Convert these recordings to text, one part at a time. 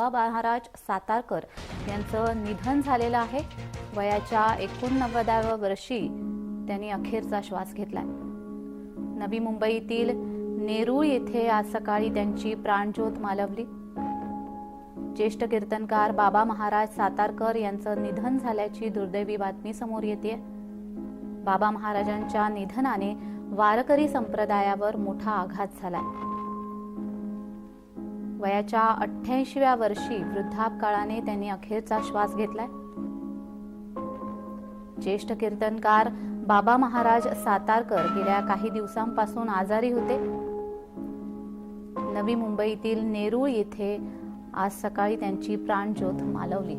बाबा महाराज सातारकर यांचं निधन झालेलं आहे। वयाच्या 89व्या वर्षी त्यांनी अखेरचा श्वास घेतलाय। नवी मुंबईतील नेरूळ येथे आज सकाळी त्यांची प्राणज्योत मालवली। ज्येष्ठ कीर्तनकार बाबा महाराज सातारकर यांचं निधन झाल्याची दुर्दैवी बातमी समोर येते। बाबा महाराजांच्या निधनाने वारकरी संप्रदायावर मोठा आघात झालाय। वयाच्या 88व्या वर्षी वृद्धापकाळाने त्यांनी अखेरचा श्वास घेतलाय। ज्येष्ठ कीर्तनकार बाबा महाराज सातारकर गेल्या काही दिवसांपासून आजारी होते। नवी मुंबईतील नेरूळ येथे आज सकाळी त्यांची प्राणज्योत मालवली।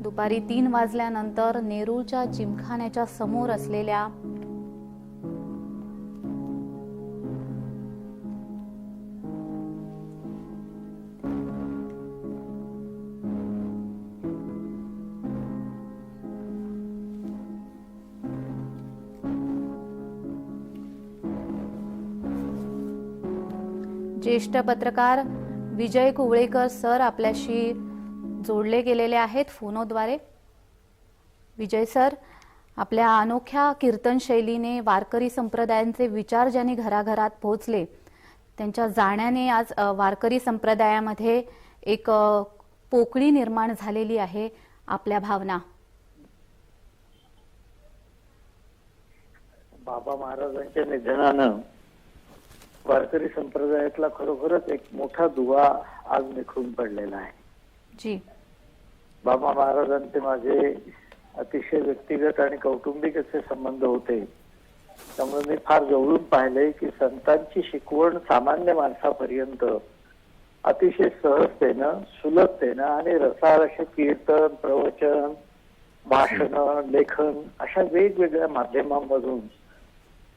दुपारी 3 वाजल्यानंतर नेरूळच्या जिमखान्याच्या समोर असलेल्या ज्येष्ठ पत्रकार विजय कुवळेकर सर आपल्याशी जोडले गेलेले आहेत फोनद्वारे। विजय सर, आपल्या अनोख्या कीर्तन शैलीने वारकरी संप्रदायांचे विचार ज्यांनी घराघरात पोहोचले त्यांच्या जाण्याने आज वारकरी संप्रदायामध्ये एक पोकळी निर्माण झालेली आहे। आपल्या भावना? बाबा महाराजांच्या निधनानं वारकरी संप्रदायातला खरोखरच एक मोठा दुवा आज निखळून पडलेला आहे। जी, बाबा महाराजांचे माझे अतिशय व्यक्तिगत आणि कौटुंबिक असे संबंध होते, त्यामुळे मी फार जवळून पाहिलंय की संतांची शिकवण सामान्य माणसापर्यंत अतिशय सहजतेनं, सुलभतेनं आणि रसाळ असे कीर्तन, प्रवचन, भाषण, लेखन अशा वेगवेगळ्या माध्यमांमधून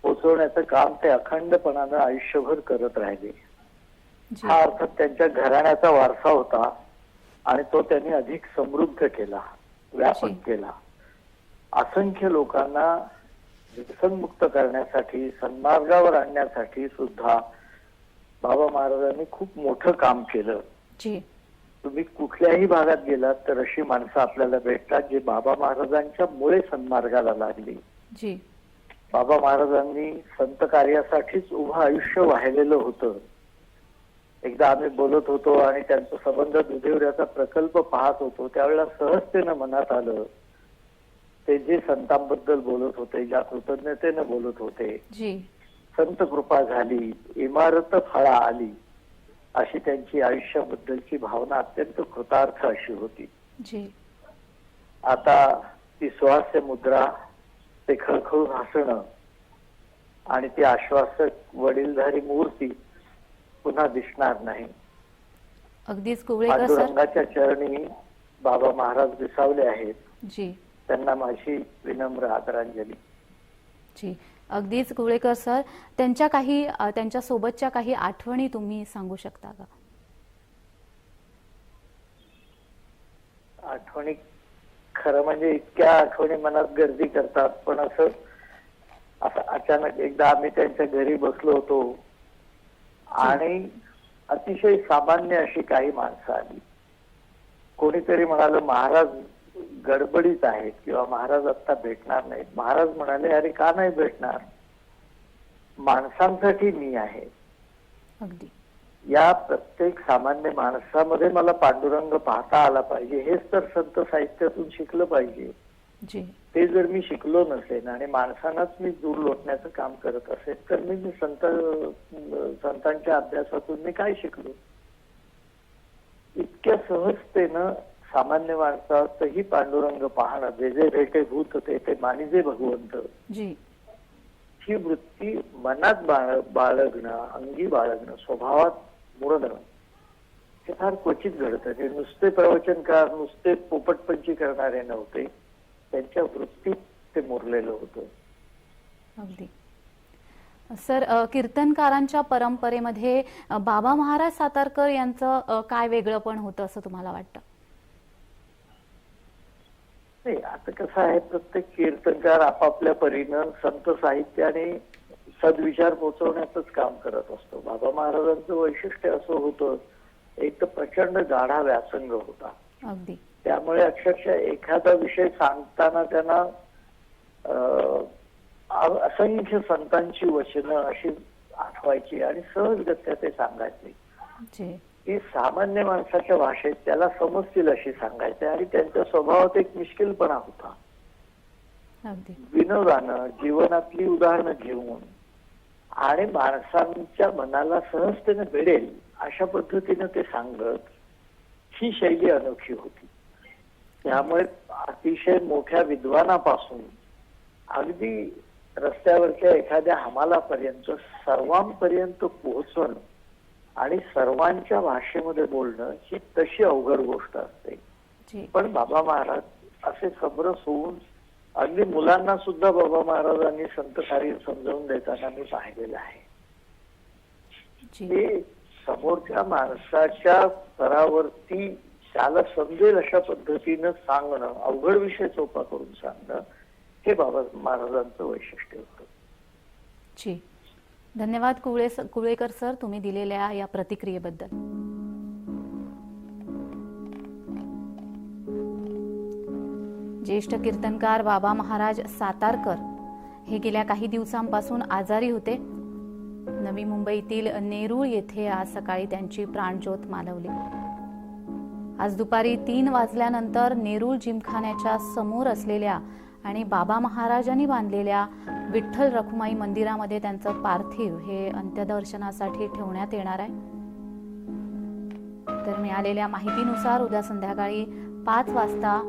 पोचवण्याचं काम ते अखंडपणानं आयुष्यभर करत राहिले। हा अर्थात त्यांच्या घराण्याचा वारसा होता आणि तो त्यांनी अधिक समृद्ध केला, व्यापक केला। असंख्य लोकांना व्यसनमुक्त करण्यासाठी, सन्मार्गावर आणण्यासाठी सुद्धा बाबा महाराजांनी खूप मोठं काम केलं। तुम्ही कुठल्याही भागात गेलात तर अशी माणसं आपल्याला भेटतात जे बाबा महाराजांच्या मुळे सन्मार्गाला लागली। बाबा महाराजांनी संत कार्यासाठीच उभं आयुष्य वाहिलेलं होतं। एकदा आम्ही बोलत होतो आणि त्यांचा संबंध दुधेवऱ्याचा प्रकल्प पाहत होतो, त्यावेळेला सहजतेनं मनात आलं ते जे संतांबद्दल बोलत होते, ज्या कृतज्ञतेनं बोलत होते, संत कृपा झाली, इमारत फळा आली, अशी त्यांची आयुष्याबद्दलची भावना अत्यंत कृतार्थ अशी होती। आता ती सुहास्य मुद्रा, ते खळखळून हसणं आणि ती आश्वासक वडीलधारी मूर्ती पुन्हा दिसणार नाही। अगदीच कुवळेकर सर, पांडुरंगाच्या चरणी बाबा महाराज विसावले आहेत। त्यांना माझी विनम्र आदरांजली। जी, अगदीच कुवळेकर सर, त्यांच्या सोबतच्या काही आठवणी तुम्ही सांगू शकता का? आठवणी खरं म्हणजे इतक्या आठवणी मनात गर्दी करतात, पण असं अचानक एकदा आम्ही त्यांच्या घरी बसलो होतो आणि अतिशय सामान्य अशी काही माणसं आली। कोणीतरी म्हणालं महाराज गडबडीत आहेत किंवा महाराज आता भेटणार नाहीत। महाराज म्हणाले, अरे का नाही भेटणार, माणसांसाठी मी आहे। अगदी या प्रत्येक सामान्य माणसामध्ये मला पांडुरंग पाहता आला पाहिजे, हेच तर संत साहित्यातून शिकलं पाहिजे। ते जर मी शिकलो नसेन आणि माणसांनाच मी दूर लोटण्याचं काम करत असेल तर मी संतांच्या अभ्यासातून मी काय शिकलो? इतक्या सहजतेनं सामान्य माणसातही पांडुरंग पाहणं, जे जे भेटे भूत ते मानिजे भगवंत, ही वृत्ती मनात बाळगणं, अंगी बाळगणं, स्वभावात मुरणं हे फार क्वचित घडतं। हे नुसते प्रवचनकार, नुसते पोपटपंची करणारे नव्हते, त्यांच्या वृत्तीत ते मुरलेलं होतं। अगदी सर, कीर्तनकारांच्या परंपरेमध्ये बाबा महाराज सातारकर यांचं काय वेगळं पण होतं असं तुम्हाला वाटतं? नाही, आता कसं आहे, प्रत्येक कीर्तनकार आपापल्या परीनं संत साहित्याने सद्विचार पोचवण्याचंच काम करत असतो. बाबा महाराजांचं वैशिष्ट्य असं होतं, एक तर प्रचंड गाढा व्यासंग होता. अगदी. त्यामुळे अक्षरशः एखादा विषय सांगताना त्यांना असंख्य संतांची वचनं अशी आठवायची आणि सहजगत्या ते सांगायचे जी. की सामान्य माणसाच्या भाषेत त्याला समजतील अशी सांगायचे. आणि त्यांच्या स्वभावात एक मिश्किलपणा होता. अगदी. विनोदानं जीवनातली उदाहरणं घेऊन आणि माणसांच्या मनाला सहजतेने भिडेल अशा पद्धतीने ते सांगत, ही शैली अनोखी होती. त्यामुळे अतिशय मोठ्या विद्वानापासून अगदी रस्त्यावरच्या एखाद्या हमालापर्यंत सर्वांपर्यंत पोहोचणं आणि सर्वांच्या भाषेमध्ये बोलणं ही तशी अवघड गोष्ट असते. जी. पण बाबा महाराज असे समरस होऊन अगदी मुलांना सुद्धा बाबा महाराजांनी संत कार्य समजावून देताना मी पाहिलेलं आहे. जी. ते समोरच्या माणसाच्या स्तरावरती त्याला समजेल अशा पद्धतीनं सांगणं, अवघड विषय सोपा करून सांगणं, हे बाबा महाराजांचं वैशिष्ट्य होतं. जी. धन्यवाद कुळेकर सर, तुम्ही दिलेल्या या प्रतिक्रियेबद्दल. ज्येष्ठ कीर्तनकार बाबा महाराज सातारकर हे गेल्या काही दिवसांपासून आजारी होते. नवी मुंबईतील नेरूळ येथे आज सकाळी त्यांची प्राणज्योत मालवली. आज दुपारी 3 वाजल्यानंतर नेरूळ जिमखान्याच्या समोर असलेल्या आणि बाबा महाराजांनी बांधलेल्या विठ्ठल रखुमाई मंदिरामध्ये त्यांचं पार्थिव हे अंत्यदर्शनासाठी ठेवण्यात येणार आहे. तर मिळालेल्या माहितीनुसार उद्या संध्याकाळी 5 वाजता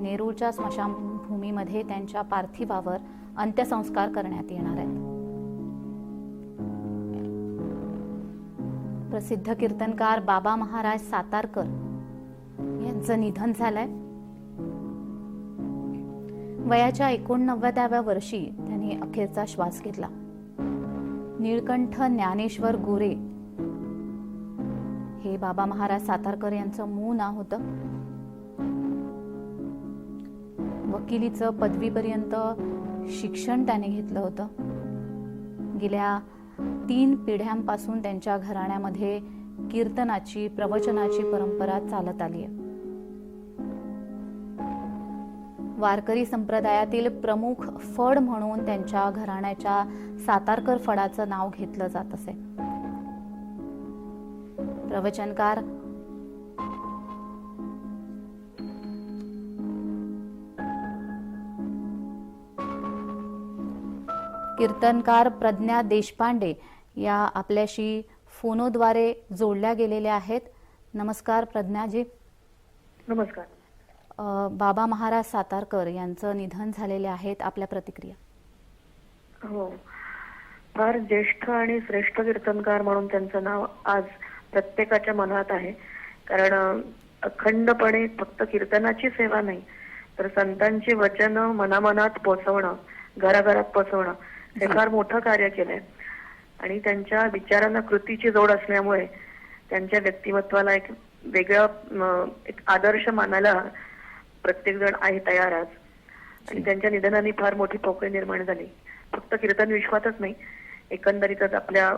नेरूळच्या स्मशानभूमीमध्ये त्यांच्या पार्थिवावर अंत्यसंस्कार करण्यात येणार आहेत. प्रसिद्ध कीर्तनकार बाबा महाराज सातारकर यांचं निधन झालंय. वयाच्या 89व्या वर्षी त्यांनी अखेरचा श्वास घेतला. निळकंठ ज्ञानेश्वर गोरे हे बाबा महाराज सातारकर यांचं मूळ नाव होतं. वकिलीचं पदवीपर्यंत शिक्षण त्याने घेतलं होतं. गेल्या 3 पिढ्यांपासून त्यांच्या घराण्यामध्ये कीर्तनाची, प्रवचनाची परंपरा चालत आली आहे. वारकरी संप्रदायातील प्रमुख फड म्हणून त्यांच्या घराण्याच्या सातारकर फडाचं नाव घेतलं जात असे. प्रवचनकार कीर्तनकार प्रज्ञा देशपांडे या आपल्याशी फोनद्वारे जोडल्या गेलेल्या आहेत. नमस्कार प्रज्ञाजी. नमस्कार. बाबा महाराज सातारकर यांचं निधन झालेले आहेत, आपल्या प्रतिक्रिया. हो, फार ज्येष्ठ आणि श्रेष्ठ कीर्तनकार म्हणून त्यांचं नाव आज प्रत्येकाच्या मनात आहे. कारण अखंडपणे फक्त कीर्तनाची सेवा नाही तर संतांची वचनं मनामनात पोचवणं, घराघरात पोचवणं हे फार मोठं कार्य केलंय. आणि त्यांच्या विचारांना कृतीची जोड असल्यामुळे त्यांच्या व्यक्तिमत्वाला एक वेगळा एक आदर्श मानायला प्रत्येक जण आहे तयार आज. आणि त्यांच्या निधनाने फार मोठी पोकळी निर्माण झाली, फक्त कीर्तन विश्वातच नाही, एकंदरीतच आपल्या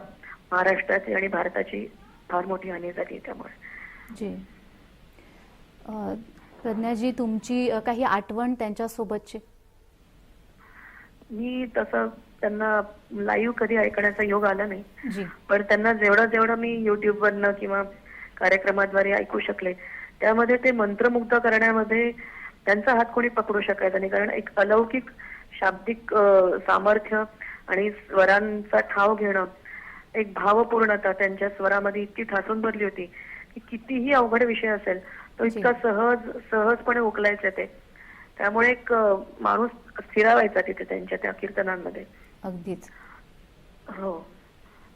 महाराष्ट्राची आणि भारताची फार मोठी हानी झाली. त्यामुळे जी प्रज्ञाजी, तुमची काही आठवण त्यांच्या सोबतची? मी तसं त्यांना लाईव्ह कधी ऐकण्याचा योग आला नाही, जी. पण त्यांना जेवढं मी युट्यूबवरनं किंवा कार्यक्रमाद्वारे ऐकू शकले त्यामध्ये ते मंत्रमुग्ध करण्यामध्ये त्यांचा हात कोणी पकडू शकायचा नाही. कारण एक अलौकिक शाब्दिक सामर्थ्य आणि स्वरांचा ठाव घेणं, एक भावपूर्णता त्यांच्या स्वरामध्ये इतकी ठासून भरली होती की कितीही अवघड विषय असेल तो इतका सहजपणे उकलायचे ते. त्यामुळे एक माणूस स्थिरावायचा तिथे त्यांच्या त्या कीर्तनांमध्ये. अगदीच. हो.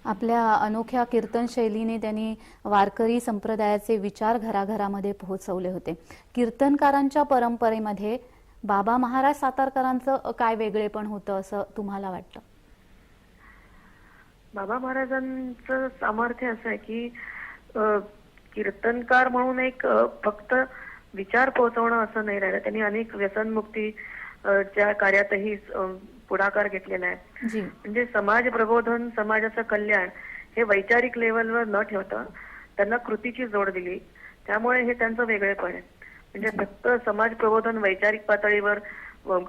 आपल्या अनोख्या कीर्तन शैलीने त्यांनी वारकरी संप्रदायाचे विचार घराघरामध्ये पोहोचवले होते. कीर्तनकारांच्या परंपरेमध्ये बाबा महाराज सातारकरांचं काय वेगळेपण होतं असं तुम्हाला वाटतं? बाबा महाराजांचं सामर्थ्य असं आहे की कीर्तनकार म्हणून एक फक्त विचार पोहोचवणं असं नाही राहिलं. त्यांनी अनेक व्यसनमुक्ती च्या कार्यातही पुढाकार घेतलेला आहे. जी म्हणजे समाज प्रबोधन, समाजाचं कल्याण हे वैचारिक लेवलवर न ठेवता त्यांना कृतीची जोड दिली, त्यामुळे हे त्यांचं वेगळेपण आहे. म्हणजे फक्त समाज प्रबोधन वैचारिक पातळीवर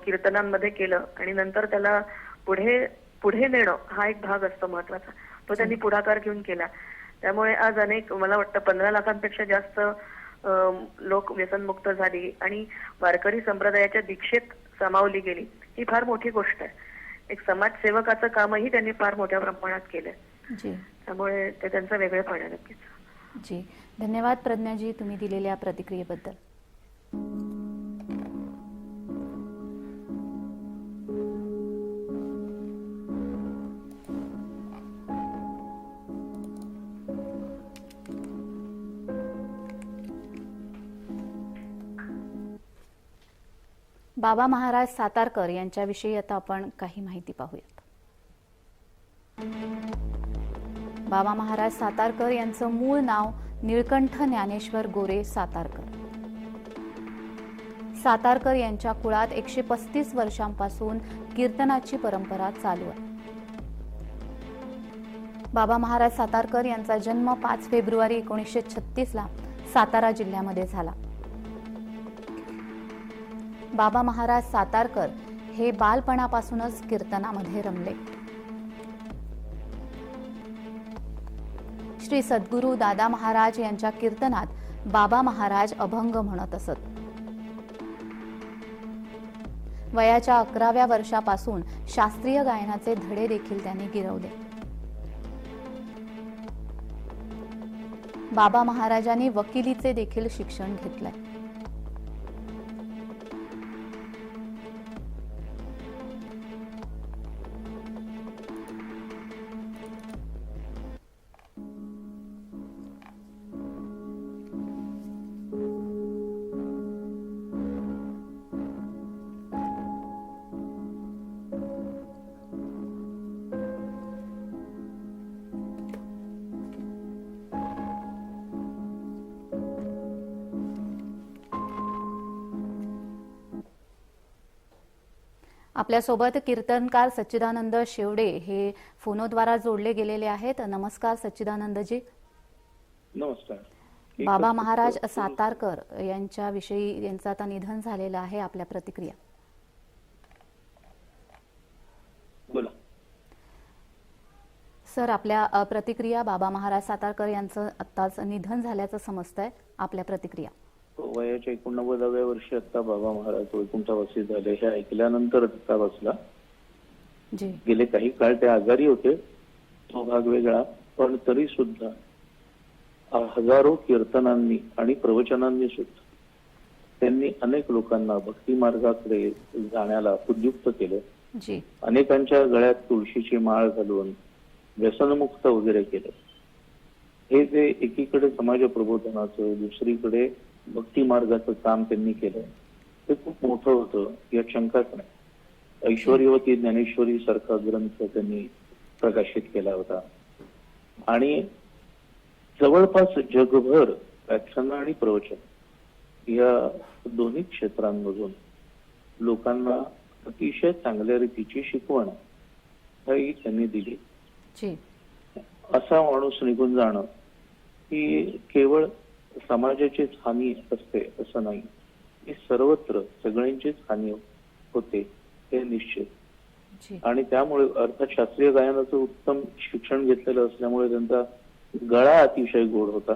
कीर्तनांमध्ये केलं आणि नंतर त्याला पुढे पुढे नेणं हा एक भाग असतो महत्वाचा, तो त्यांनी पुढाकार घेऊन केला. त्यामुळे आज अनेक, मला वाटतं 15 लाखांपेक्षा जास्त लोक व्यसनमुक्त झाली आणि वारकरी संप्रदायाच्या दीक्षेत सामावली गेली. ही फार मोठी गोष्ट आहे. एक समाजसेवकाचं कामही त्यांनी फार मोठ्या प्रमाणात केलंय. जी त्यामुळे ते त्यांचं वेगळेपण आहे नक्कीच. जी धन्यवाद प्रज्ञाजी, तुम्ही दिलेल्या प्रतिक्रियेबद्दल. बाबा महाराज सातारकर यांच्याविषयी आता आपण काही माहिती पाहूयात. बाबा महाराज सातारकर यांचं मूळ नाव निळकंठ ज्ञानेश्वर गोरे सातारकर. सातारकर यांच्या कुळात 135 वर्षांपासून कीर्तनाची परंपरा चालू आहे. बाबा महाराज सातारकर यांचा जन्म 5 फेब्रुवारी 1936 ला सातारा जिल्ह्यामध्ये झाला. बाबा महाराज सातारकर हे बालपणापासूनच कीर्तनामध्ये रमले. श्री सद्गुरू दादा महाराज यांच्या कीर्तनात बाबा महाराज अभंग म्हणत असत. वयाच्या 11व्या वर्षापासून शास्त्रीय गायनाचे धडे देखील त्यांनी गिरवले. बाबा महाराजांनी वकिलीचे देखील शिक्षण घेतले. आपल्यासोबत कीर्तनकार सच्चिदानंद शेवडे हे फोनद्वारा जोडले गेलेले आहेत. नमस्कार सच्चिदानंदजी. नमस्कार. बाबा महाराज सातारकर यांच्याविषयी, यांचं आता निधन झालेलं आहे, आपल्या प्रतिक्रिया. बोला सर, आपल्या प्रतिक्रिया. बाबा महाराज सातारकर यांचं आत्ताच निधन झाल्याचं समजतंय, आपल्या प्रतिक्रिया. वयाच्या 89व्या वर्षी आता बाबा महाराज वैकुंठवासी झाले हे ऐकल्यानंतर धक्का बसला. जी गेले काही काळ ते आजारी होते, तो भाग वेगळा, पण तरी सुद्धा हजारो कीर्तनांनी आणि प्रवचनांनी सुद्धा त्यांनी अनेक लोकांना भक्ती मार्गाकडे जाण्याला उद्युक्त केलं. जी अनेकांच्या गळ्यात तुळशीची माळ घालून व्यसनमुक्त वगैरे केलं. हे जे एकीकडे समाज प्रबोधनाचं, दुसरीकडे भक्ती मार्गाचं काम त्यांनी केलं, ते खूप मोठं होतं, यात शंकाच नाही. ऐश्वर्यवती ज्ञानेश्वरी सारखा ग्रंथ त्यांनी प्रकाशित केला होता आणि जवळपास जगभर व्याख्यान आणि प्रवचन या दोन्ही क्षेत्रांमधून लोकांना अतिशय चांगल्या रीतीची शिकवण ही त्यांनी दिली. जी असा माणूस निघून जाणं ही केवळ समाजाचीच हानी असते असं नाही, ही सर्वत्र सगळ्यांचीच हानी होते हे निश्चित. जी आणि त्यामुळे अर्थात शास्त्रीय गायनाचं उत्तम शिक्षण घेतलेलं असल्यामुळे त्यांचा गळा अतिशय गोड होता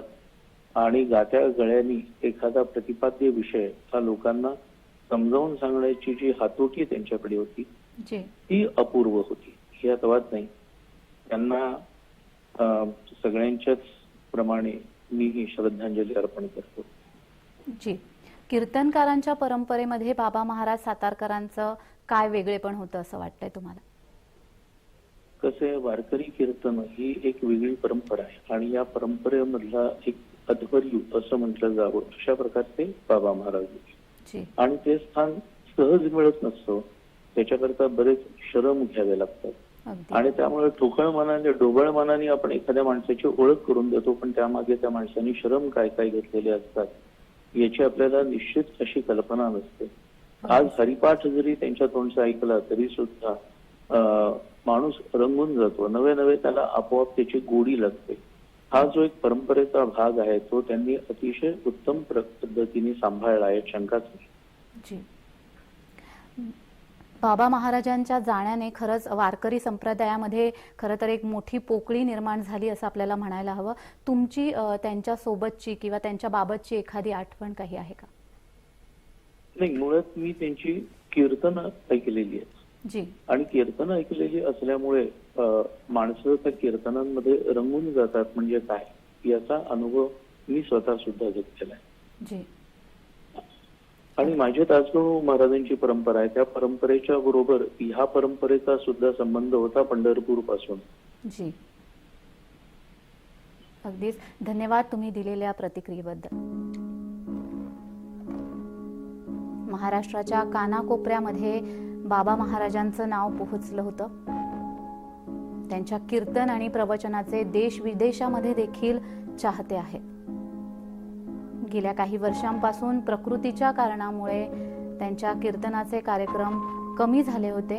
आणि गात्या गळ्यांनी एखादा प्रतिपाद्य विषय हा लोकांना समजावून सांगण्याची जी हातोटी त्यांच्याकडे होती जी ती अपूर्व होती, यात वाद नाही. त्यांना सगळ्यांच्याच प्रमाणे मी ही श्रद्धांजली अर्पण करतो. जी कीर्तनकारांच्या परंपरेमध्ये बाबा महाराज सातारकरांचं काय वेगळेपण होतं असं वाटतंय तुम्हाला? कसं आहे, वारकरी कीर्तन ही एक वेगळी परंपरा आहे आणि या परंपरेमधला एक अध्वर्यू असं म्हटलं जावं अशा प्रकारचे बाबा महाराज जी आणि ते स्थान सहज मिळत नसतं, त्याच्याकरता बरेच श्रम घ्यावे लागतात. अगदी आणि त्यामुळे ठोकळ मनाने, ढोबळ मनाने आपण एखाद्या माणसाची ओळख करून देतो, पण त्यामागे त्या माणसाने श्रम काय काय घेतलेले असतात याची आपल्याला निश्चित अशी कल्पना नसते. आज हरिपाठ जरी त्यांच्या तोंडचा ऐकला तरी सुद्धा माणूस रंगून जातो, नवे नवे त्याला आपोआप त्याची गोडी लागते. हा जो एक परंपरेचा भाग आहे तो त्यांनी अतिशय उत्तम पद्धतीने सांभाळला आहे, शंकाच नाही. जी. बाबा महाराजांच्या जाण्याने खरंच वारकरी संप्रदायामध्ये खरं तर एक मोठी पोकळी निर्माण झाली असं आपल्याला म्हणायला हवं. तुमची त्यांच्या सोबतची किंवा त्यांच्या बाबतची एखादी आठवण काही आहे का? नाही, मुळात मी त्यांची कीर्तनं ऐकलेली आहेत. जी. आणि कीर्तनं ऐकलेली असल्यामुळे माणसं त्या कीर्तनांमध्ये रंगून जातात म्हणजे काय याचा अनुभव मी स्वतः सुद्धा घेतलेला आहे. जी. आणि माझी तासगाव महाराजांची परंपरा आहे, त्या परंपरेच्या बरोबर ह्या परंपरेचा सुद्धा संबंध होता पंढरपूर पासून. जी. अगदीच धन्यवाद तुम्ही दिलेल्या प्रतिक्रियेबद्दल. महाराष्ट्राच्या कानाकोपऱ्यामध्ये बाबा महाराजांचं नाव पोहोचलं होतं. त्यांच्या कीर्तन आणि प्रवचनाचे देश विदेशामध्ये देखील चाहते आहेत. गेल्या काही वर्षांपासून प्रकृतीच्या कारणामुळे त्यांच्या कीर्तनाचे कार्यक्रम कमी झाले होते.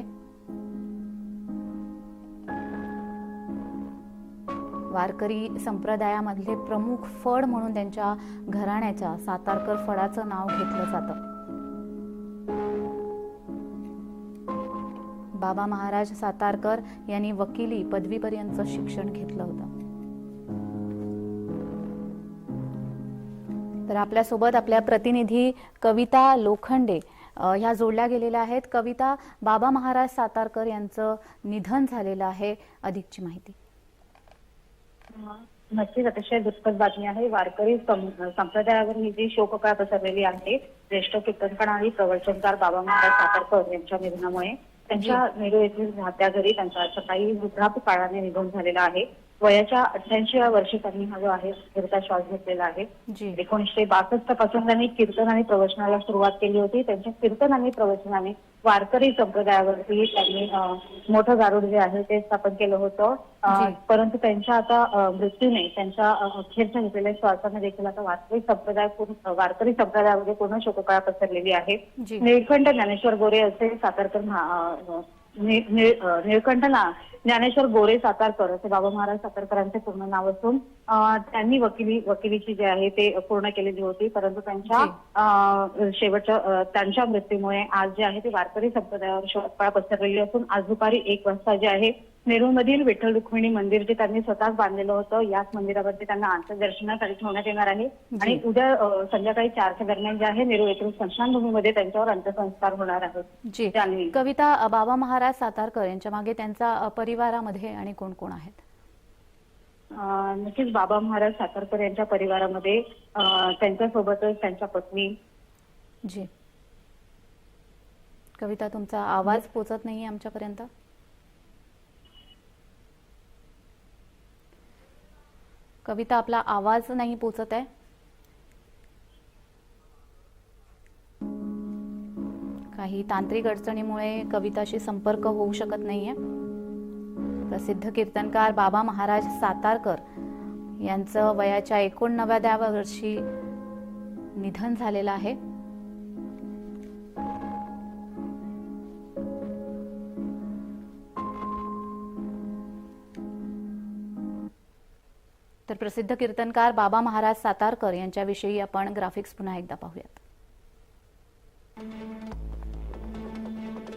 वारकरी संप्रदायामधले प्रमुख फड म्हणून त्यांच्या घराण्याच्या सातारकर फडाचं नाव घेतलं जातं. बाबा महाराज सातारकर यांनी वकिली पदवीपर्यंत शिक्षण घेतलं होतं. तर आपल्यासोबत आपल्या प्रतिनिधी कविता लोखंडे ह्या जोडल्या गेलेल्या आहेत. कविता, बाबा महाराज सातारकर यांचं निधन झालेलं आहे, अधिकची माहिती. नक्कीच अतिशय दुःखद बातमी आहे. वारकरी संप्रदायावर ही जी शोककळा पसरलेली आहे, ज्येष्ठ कीर्तनकार आणि प्रवचनकार बाबा महाराज सातारकर यांच्या निधनामुळे त्यांच्या नेरूळ येथील राहत्या घरी त्यांचा सकाळी वृद्धापकाळाने निधन झालेला आहे. वयाच्या 88व्या वर्षी त्यांनी हा जो आहे अखेरचा श्वास घेतलेला आहे. 1962 पासून त्यांनी कीर्तन आणि प्रवचनाला सुरुवात केली होती. त्यांच्या कीर्तन आणि प्रवचनाने वारकरी संप्रदायावरती त्यांनी मोठं गारुड जे आहे ते स्थापन केलं होतं. परंतु त्यांच्या आता मृत्यूने, त्यांच्या अखेरच्या घेतलेल्या श्वासाने देखील आता वारकरी संप्रदायामध्ये पूर्ण शोककळा पसरलेली आहे. निळकंठ ज्ञानेश्वर गोरे असे सातारकर निळकंठ ज्ञानेश्वर गोरे सातारकर असे बाबा महाराज सातारकरांचे पूर्ण नाव असून त्यांनी वकिलीची जे आहे ते पूर्ण केलेली होती. परंतु त्यांच्या शेवटच्या त्यांच्या मृत्यूमुळे आज जे आहे ते वारकरी संप्रदायावर शोककळा पसरलेली असून आज दुपारी 1 वाजता जे आहे नेरूळमधील विठ्ठल रुक्मिणी मंदिर जे त्यांनी स्वतःच बांधलेलं होतं, याच मंदिरावरती त्यांना अंत्यदर्शनासाठी ठेवण्यात येणार आहे. आणि उद्या संध्याकाळी 4च्या दरम्यान जे आहे नेरूळ येथील स्मशानभूमीमध्ये त्यांच्यावर अंत्यसंस्कार होणार आहेत. कविता, बाबा महाराज सातारकर यांच्या मागे त्यांचा परिवारामध्ये आणि कोण कोण आहेत? नक्कीच बाबा महाराज सातारकर यांच्या परिवारामध्ये त्यांच्यासोबतच त्यांच्या पत्नी. जी. कविता, तुमचा आवाज पोचत नाहीये आमच्यापर्यंत. कविता, आपला आवाज नाही पोचत आहे. काही तांत्रिक अडचणीमुळे कविताशी संपर्क होऊ शकत नाहीये. प्रसिद्ध कीर्तनकार बाबा महाराज सातारकर यांचं वयाच्या 89व्या वर्षी निधन झालेलं आहे. तर प्रसिद्ध कीर्तनकार बाबा महाराज सातारकर यांच्याविषयी आपण ग्राफिक्स पुन्हा एकदा पाहूयात.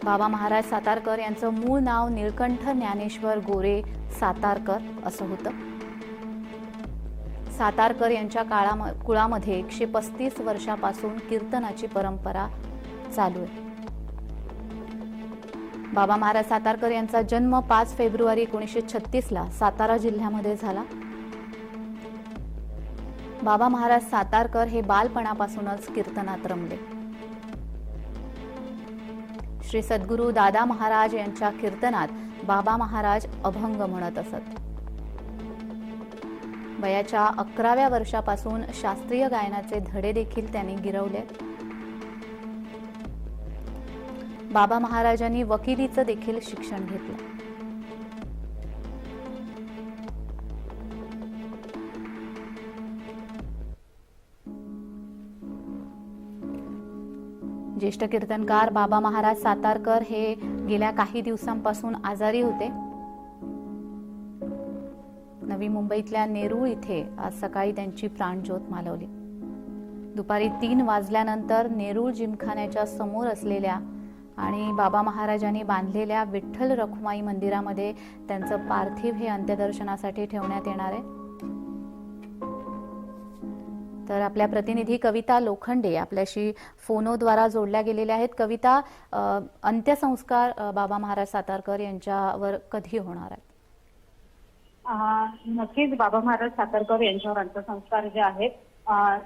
बाबा महाराज सातारकर यांचं मूळ नाव निळकंठ ज्ञानेश्वर गोरे सातारकर असं होतं. सातारकर यांच्या कुळामध्ये 135 वर्षापासून कीर्तनाची परंपरा चालू आहे. बाबा महाराज सातारकर यांचा जन्म 5 फेब्रुवारी 1936 सातारा जिल्ह्यामध्ये झाला. बाबा महाराज सातारकर हे बालपणापासूनच कीर्तनात रमले. श्री सद्गुरू दादा महाराज यांच्या कीर्तनात बाबा महाराज अभंग म्हणत असत. वयाच्या 11व्या वर्षापासून शास्त्रीय गायनाचे धडे देखील त्यांनी गिरवले. बाबा महाराजांनी वकिलीचं देखील शिक्षण घेतलं. ज्येष्ठ कीर्तनकार बाबा महाराज सातारकर हे गेल्या काही दिवसांपासून आजारी होते. नवी मुंबईतल्या नेरूळ इथे आज सकाळी त्यांची प्राणज्योत मालवली. दुपारी 3 वाजल्यानंतर नेरूळ जिमखान्याच्या समोर असलेल्या आणि बाबा महाराजांनी बांधलेल्या विठ्ठल रखुमाई मंदिरामध्ये त्यांचं पार्थिव हे अंत्यदर्शनासाठी ठेवण्यात येणार आहे. तर आपल्या प्रतिनिधी कविता लोखंडे आपल्याशी फोनद्वारा जोडल्या गेलेल्या आहेत. कविता, अंत्यसंस्कार बाबा महाराज सातारकर यांच्यावर कधी होणार आहेत? नक्कीच बाबा महाराज सातारकर यांच्यावर अंत्यसंस्कार जे आहेत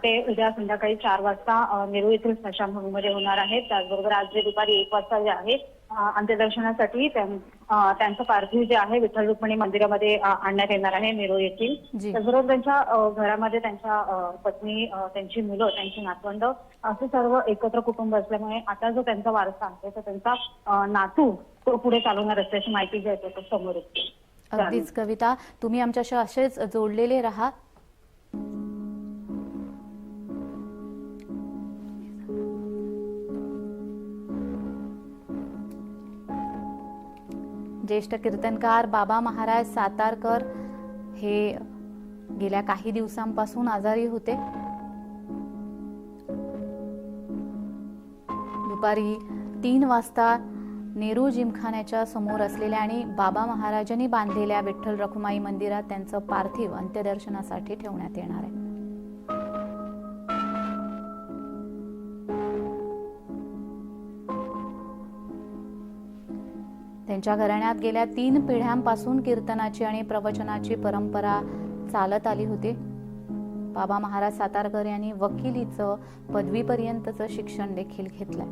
ते उद्या संध्याकाळी 4 वाजता नेरूळ येथील स्मशानभूमीमध्ये होणार आहेत. त्याचबरोबर आज जे दुपारी 1 वाजता जे आहे अंत्यदर्शनासाठी त्यांचं पार्थिव जे आहे विठ्ठल रुक्मिणी मंदिरामध्ये आणण्यात येणार आहे नेरूळ येथील. त्याचबरोबर त्यांच्या घरामध्ये त्यांच्या पत्नी, त्यांची मुलं, त्यांची नातवंड असे सर्व एकत्र कुटुंब असल्यामुळे आता जो त्यांचा वारसा आहे तर त्यांचा नातू तो पुढे चालवणार असल्याची माहिती जी आहे तो समोर येते. अगदीच कविता, तुम्ही आमच्याशी असेच जोडलेले राहा. ज्येष्ठ कीर्तनकार बाबा महाराज सातारकर हे गेल्या काही दिवसांपासून आजारी होते. दुपारी 3 वाजता नेरूळ जिमखान्याच्या समोर असलेल्या आणि बाबा महाराजांनी बांधलेल्या विठ्ठल रखुमाई मंदिरात त्यांचं पार्थिव अंत्यदर्शनासाठी ठेवण्यात येणार आहे. त्यांच्या घराण्यात गेल्या 3 पिढ्यांपासून कीर्तनाची आणि प्रवचनाची परंपरा चालत आली होती. बाबा महाराज सातारकर यांनी वकिलीचं पदवीपर्यंतचं शिक्षण देखील घेतलंय.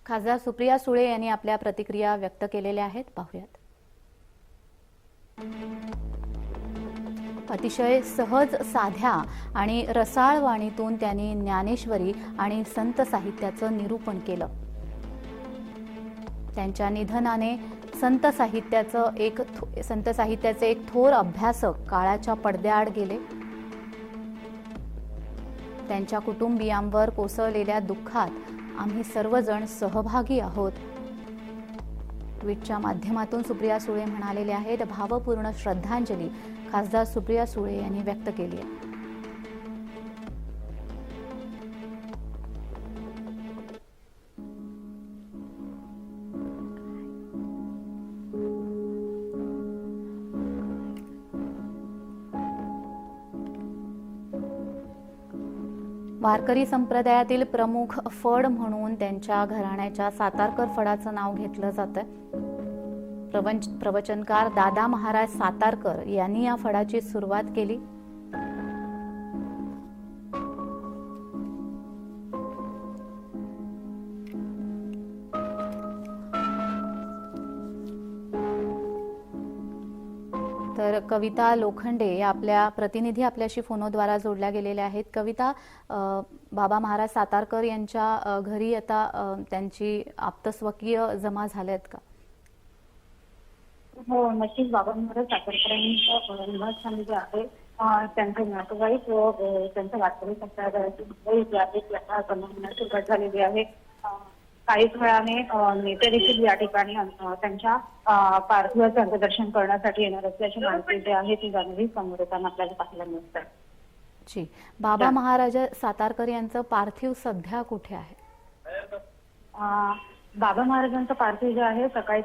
खासदार सुप्रिया सुळे यांनी आपल्या प्रतिक्रिया व्यक्त केलेल्या आहेत, पाहूयात. अतिशय सहज, साध्या आणि रसाळ वाणीतून त्यांनी ज्ञानेश्वरी आणि संत साहित्याचं निरूपण केलं. त्यांच्या निधनाने संत साहित्याचे एक थोर अभ्यासक काळाच्या पडद्याआड गेले. त्यांच्या कुटुंबियांवर कोसळलेल्या दुःखात आम्ही सर्वजण सहभागी आहोत. ट्विटच्या माध्यमातून सुप्रिया सुळे म्हणालेले आहेत. भावपूर्ण श्रद्धांजली खासदार सुप्रिया सुळे यांनी व्यक्त केली आहे. वारकरी संप्रदायातील प्रमुख फड म्हणून त्यांच्या घराण्याच्या सातारकर फडाचं नाव घेतलं जातं. प्रवचनकार दादा महाराज सातारकर यांनी या फडाची सुरुवात केली. तर कविता लोखंडे या आपल्या प्रतिनिधी आपल्याशी फोनद्वारा जोडल्या गेलेल्या आहेत. कविता, बाबा महाराज सातारकर यांच्या घरी आता त्यांची आप्तस्वकीय जमा झाल्यात का? हो, नक्कीच. बाबा महाराज सातारकरांच्या निवासस्थानी जे आहे त्यांचे नातेवाईक व त्यांच्या वारकरी संप्रदायाची जे आहे त्याला जमवण्यास सुरुवात झालेली आहे. काहीच वेळाने नेते देखील या ठिकाणी त्यांच्या पार्थिवाचं अंत्यदर्शन करण्यासाठी येणार असल्याची माहिती जी आहे ती जाणवी समोर येताना आपल्याला पाहायला मिळत आहे. जी, बाबा महाराज सातारकर यांचं पार्थिव सध्या कुठे आहे? बाबा महाराजांचं पार्थिव जे आहे सकाळी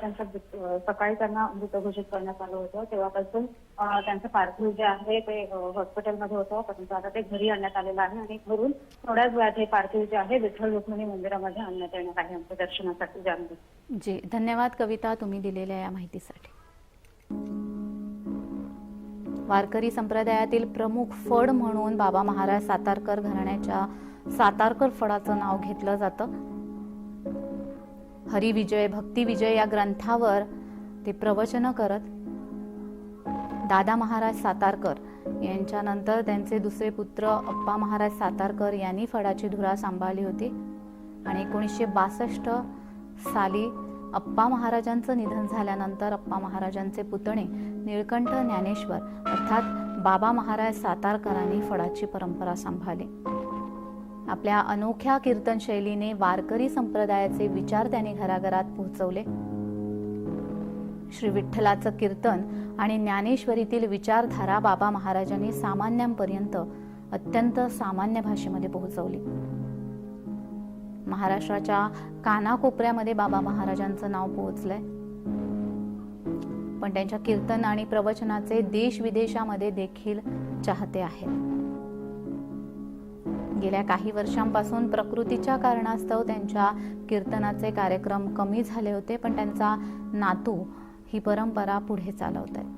त्यांना मृत घोषित करण्यात आलं होतं. तेव्हापासून त्यांचं पार्थिव जे आहे ते हॉस्पिटलमध्ये होतं, परंतु आता ते घरी आणण्यात आलेलं आहे आणि घरून थोड्याच वेळात हे पार्थिव जे आहे विठ्ठल रुक्मिणी मंदिरामध्ये आणण्यात येणार आहे अंत्यदर्शनासाठी. जाणून जी, धन्यवाद कविता तुम्ही दिलेल्या या माहितीसाठी. वारकरी संप्रदायातील प्रमुख फड म्हणून बाबा महाराज सातारकर घराण्याच्या सातारकर फडाचं नाव घेतलं जातं. हरिविजय, भक्तिविजय या ग्रंथावर ते प्रवचन करत. दादा महाराज सातारकर यांच्यानंतर त्यांचे दुसरे पुत्र अप्पा महाराज सातारकर यांनी फडाची धुरा सांभाळली होती आणि 1962 साली अप्पा महाराजांचं निधन झाल्यानंतर अप्पा महाराजांचे पुतणे निळकंठ ज्ञानेश्वर अर्थात बाबा महाराज सातारकरांनी फडाची परंपरा सांभाळली. आपल्या अनोख्या कीर्तन शैलीने वारकरी संप्रदायाचे विचार त्यांनी घराघरात पोहोचवले. श्री विठ्ठलाचं कीर्तन आणि ज्ञानेश्वरीतील विचारधारा बाबा महाराजांनी सामान्यांपर्यंत अत्यंत सामान्य भाषेमध्ये पोहोचवली. महाराष्ट्राच्या कानाकोपऱ्यामध्ये बाबा महाराजांचं नाव पोहोचलंय, पण त्यांच्या कीर्तन आणि प्रवचनाचे देश विदेशामध्ये देखील चाहते आहेत. गेल्या काही वर्षांपासून प्रकृतीच्या कारणास्तव त्यांच्या कीर्तनाचे कार्यक्रम कमी झाले होते, पण त्यांचा नातू ही परंपरा पुढे चालवत आहे.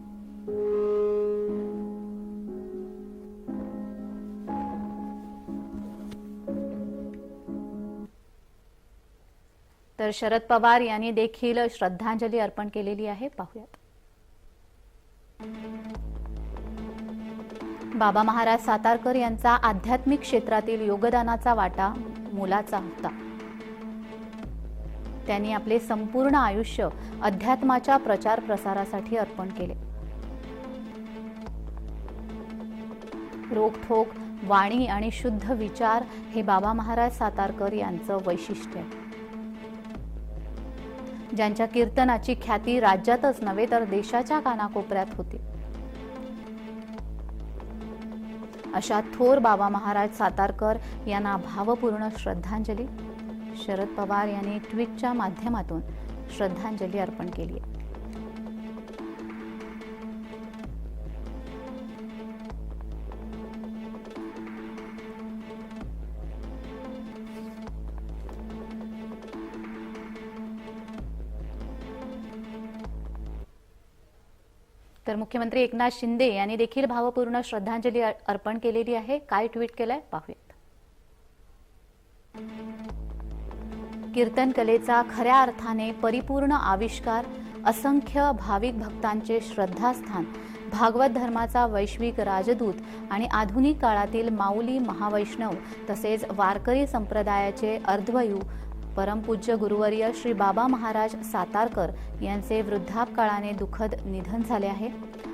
तर शरद पवार यांनी देखील श्रद्धांजली अर्पण केलेली आहे, पाहूयात. बाबा महाराज सातारकर यांचा आध्यात्मिक क्षेत्रातील योगदानाचा वाटा मोलाचा होता. त्यांनी आपले संपूर्ण आयुष्य अध्यात्माच्या प्रचार प्रसारासाठी अर्पण केले. रोखठोक वाणी आणि शुद्ध विचार हे बाबा महाराज सातारकर यांचं वैशिष्ट्य आहे. ज्यांच्या कीर्तनाची ख्याती राज्यातच नव्हे तर देशाच्या कानाकोपऱ्यात होती, अशा थोर बाबा महाराज सातारकर यांना भावपूर्ण श्रद्धांजली. शरद पवार यांनी ट्विटच्या माध्यमातून श्रद्धांजली अर्पण केली आहे. तर मुख्यमंत्री एकनाथ शिंदे यांनी देखील भावपूर्ण श्रद्धांजली अर्पण केलेली आहे. काय ट्विट केलंय पाहूयात. कीर्तन कलेचा खऱ्या अर्थाने परिपूर्ण आविष्कार, असंख्य भाविक भक्तांचे श्रद्धास्थान, भागवत धर्माचा वैश्विक राजदूत आणि आधुनिक काळातील माऊली महावैष्णव तसेच वारकरी संप्रदायाचे अर्धवयू परमपूज्य गुरुवर्य श्री बाबा महाराज सातारकर यांचे वृद्धापकाळाने दुःखद निधन झाले आहे.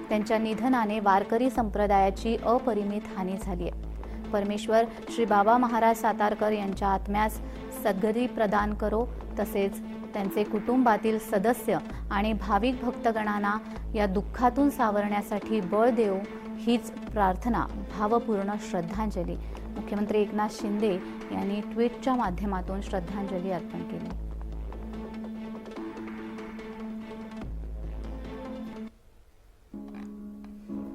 त्यांच्या निधनाने वारकरी संप्रदायाची अपरिमित हानी झाली आहे. परमेश्वर श्री बाबा महाराज सातारकर यांच्या आत्म्यास सद्गती प्रदान करो, तसेच त्यांचे कुटुंबातील सदस्य आणि भाविक भक्तगणांना या दुःखातून सावरण्यासाठी बळ देऊ, हीच प्रार्थना. भावपूर्ण श्रद्धांजली. मुख्यमंत्री एकनाथ शिंदे यांनी ट्विटच्या माध्यमातून श्रद्धांजली अर्पण केली.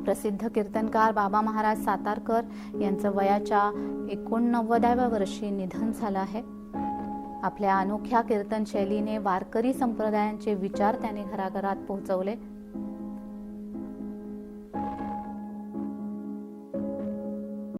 प्रसिद्ध कीर्तनकार बाबा महाराज सातारकर यांचं वयाच्या 89व्या वर्षी निधन झालं आहे. आपल्या अनोख्या कीर्तन शैलीने वारकरी संप्रदायांचे विचार त्यांनी घराघरात पोहोचवले.